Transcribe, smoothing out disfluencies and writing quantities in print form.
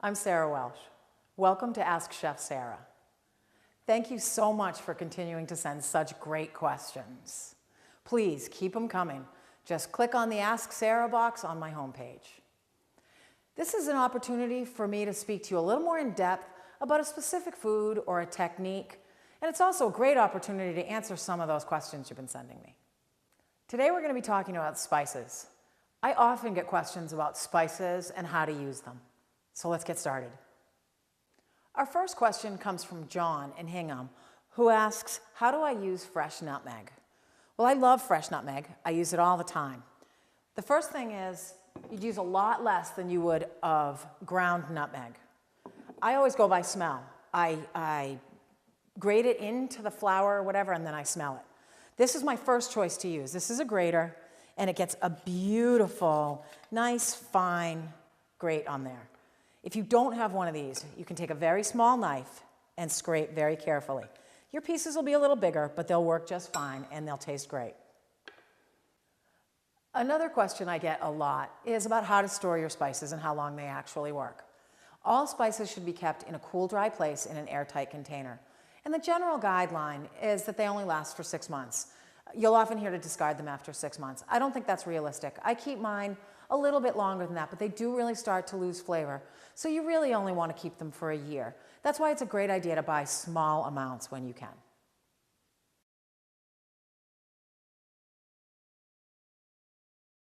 I'm Sara Welsh. Welcome to Ask Chef Sara. Thank you so much for continuing to send such great questions. Please keep them coming. Just click on the Ask Sara box on my homepage. This is an opportunity for me to speak to you a little more in depth about a specific food or a technique, and it's also a great opportunity to answer some of those questions you've been sending me. Today we're going to be talking about spices. I often get questions about spices and how to use them. So let's get started. Our first question comes from John in Hingham, who asks, how do I use fresh nutmeg? Well, I love fresh nutmeg. I use it all the time. The first thing is you'd use a lot less than you would of ground nutmeg. I always go by smell. I grate it into the flour or whatever, and then I smell it. This is my first choice to use. This is a grater, and it gets a beautiful, nice, fine grate on there. If you don't have one of these, you can take a very small knife and scrape very carefully. Your pieces will be a little bigger, but they'll work just fine, and they'll taste great. Another question I get a lot is about how to store your spices and how long they actually work. All spices should be kept in a cool, dry place in an airtight container. And the general guideline is that they only last for 6 months. You'll often hear to discard them after 6 months. I don't think that's realistic. I keep mine a little bit longer than that, but they do really start to lose flavor. So you really only want to keep them for a year. That's why it's a great idea to buy small amounts when you can.